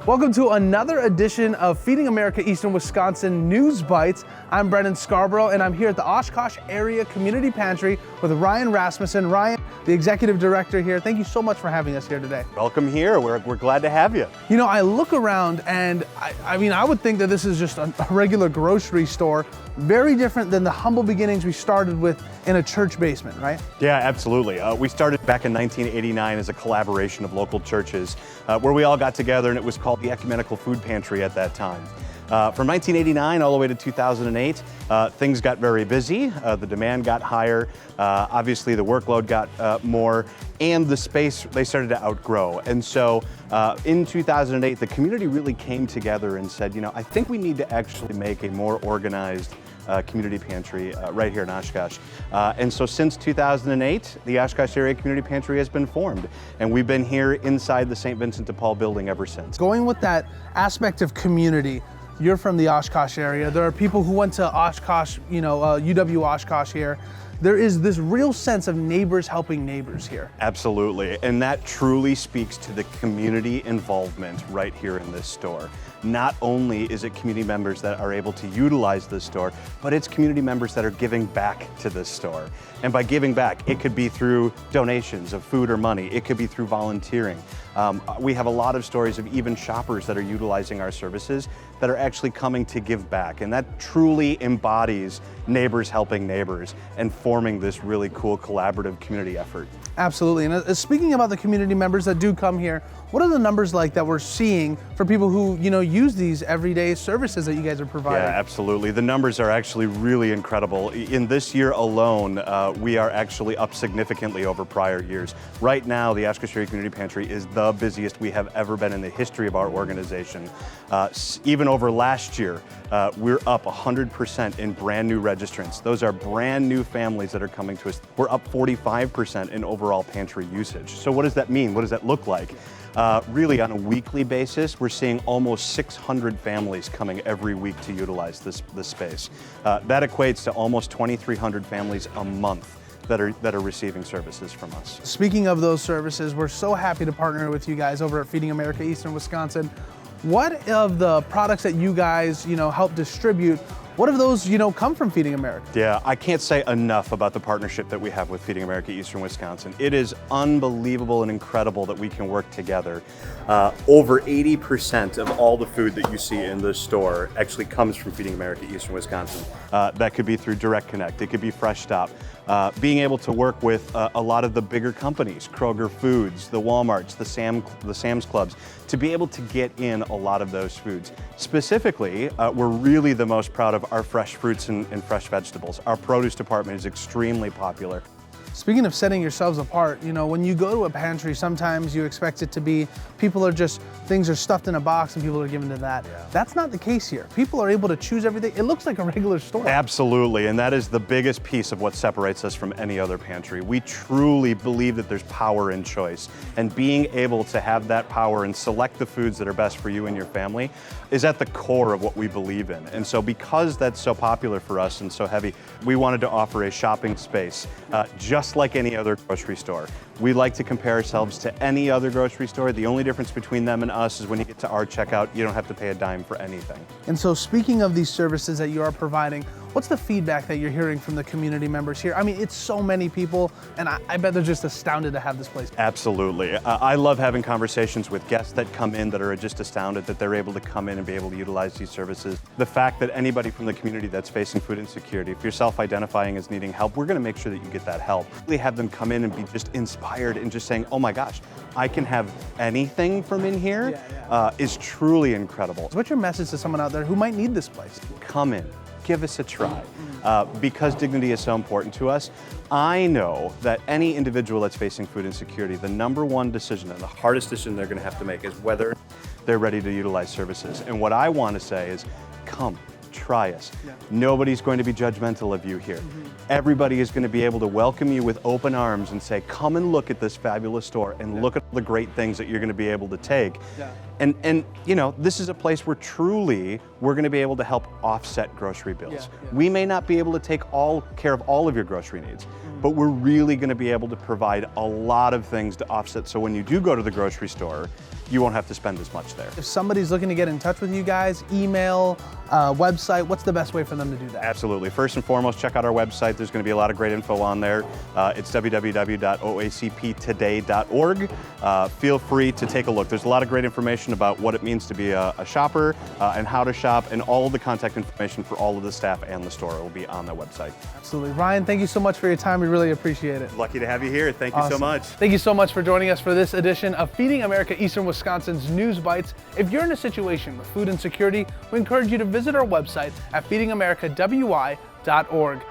Welcome to another edition of Feeding America Eastern Wisconsin News Bites. I'm Brendan Scarborough, and I'm here at the Oshkosh Area Community Pantry with Ryan Rasmussen. Ryan, the Executive Director here, thank you so much for having us here today. Welcome here. We're glad to have you. You know, I look around and I would think that this is just a regular grocery store, very different than the humble beginnings we started with in a church basement, right? Yeah, absolutely. We started back in 1989 as a collaboration of local churches where we all got together, and it was called the Ecumenical Food Pantry at that time. From 1989 all the way to 2008, things got very busy, the demand got higher, obviously the workload got more, and the space they started to outgrow. And so in 2008, the community really came together and said, you know, I think we need to actually make a more organized community pantry right here in Oshkosh. And so since 2008, the Oshkosh Area Community Pantry has been formed, and we've been here inside the St. Vincent de Paul building ever since. Going with that aspect of community, you're from the Oshkosh area. There are people who went to Oshkosh, UW Oshkosh here. There is this real sense of neighbors helping neighbors here. Absolutely, and that truly speaks to the community involvement right here in this store. Not only is it community members that are able to utilize this store, but it's community members that are giving back to this store. And by giving back, it could be through donations of food or money. It could be through volunteering. We have a lot of stories of even shoppers that are utilizing our services that are actually coming to give back. And that truly embodies neighbors helping neighbors and forming this really cool collaborative community effort. Absolutely. And speaking about the community members that do come here, what are the numbers like that we're seeing for people who, use these everyday services that you guys are providing? Yeah, absolutely. The numbers are actually really incredible. In this year alone, we are actually up significantly over prior years. Right now, the Oshkosh Area Community Pantry is the busiest we have ever been in the history of our organization. Even over last year, we're up 100% in brand new registrants. Those are brand new families that are coming to us. We're up 45% in overall pantry usage. So what does that mean? What does that look like? Really, on a weekly basis, we're seeing almost 600 families coming every week to utilize this space. That equates to almost 2,300 families a month that are receiving services from us. Speaking of those services, we're so happy to partner with you guys over at Feeding America Eastern Wisconsin. What of the products that you guys, help distribute, what of those, come from Feeding America? Yeah, I can't say enough about the partnership that we have with Feeding America Eastern Wisconsin. It is unbelievable and incredible that we can work together. Over 80% of all the food that you see in this store actually comes from Feeding America Eastern Wisconsin. That could be through Direct Connect, it could be Fresh Stop. Being able to work with a lot of the bigger companies, Kroger Foods, the Walmarts, the Sam's Clubs, to be able to get in a lot of those foods. Specifically, we're really the most proud of our fresh fruits and fresh vegetables. Our produce department is extremely popular. Speaking of setting yourselves apart, when you go to a pantry, sometimes you expect it to be, things are stuffed in a box and people are given to that. Yeah. That's not the case here. People are able to choose everything. It looks like a regular store. Absolutely, and that is the biggest piece of what separates us from any other pantry. We truly believe that there's power in choice, and being able to have that power and select the foods that are best for you and your family is at the core of what we believe in. And so because that's so popular for us and so heavy, we wanted to offer a shopping space just like any other grocery store. We like to compare ourselves to any other grocery store. The only difference between them and us is when you get to our checkout, you don't have to pay a dime for anything. And so speaking of these services that you are providing, what's the feedback that you're hearing from the community members here? I mean, it's so many people, and I bet they're just astounded to have this place. Absolutely. I love having conversations with guests that come in that are just astounded that they're able to come in and be able to utilize these services. The fact that anybody from the community that's facing food insecurity, if you're self-identifying as needing help, we're going to make sure that you get that help. Really have them come in and be just inspired and just saying, oh my gosh, I can have anything from in here, is truly incredible. What's your message to someone out there who might need this place? Come in. Give us a try. Because dignity is so important to us, I know that any individual that's facing food insecurity, the number one decision and the hardest decision they're going to have to make is whether they're ready to utilize services. And what I want to say is, come, try us. Yeah. Nobody's going to be judgmental of you here. Mm-hmm. Everybody is going to be able to welcome you with open arms and say, come and look at this fabulous store and look at the great things that you're going to be able to take. Yeah. And this is a place where truly we're going to be able to help offset grocery bills. Yeah. We may not be able to take care of all of your grocery needs, but we're really going to be able to provide a lot of things to offset. So when you do go to the grocery store, you won't have to spend as much there. If somebody's looking to get in touch with you guys, email, website, what's the best way for them to do that? Absolutely. First and foremost, check out our website. There's going to be a lot of great info on there. It's www.oacptoday.org. Feel free to take a look. There's a lot of great information about what it means to be a shopper and how to shop, and all of the contact information for all of the staff and the store will be on that website. Absolutely. Ryan, thank you so much for your time. We really appreciate it. Lucky to have you here. Thank you so much. Thank you so much for joining us for this edition of Feeding America Eastern Wisconsin's News Bites. If you're in a situation with food insecurity, we encourage you to visit our website at feedingamericawi.org.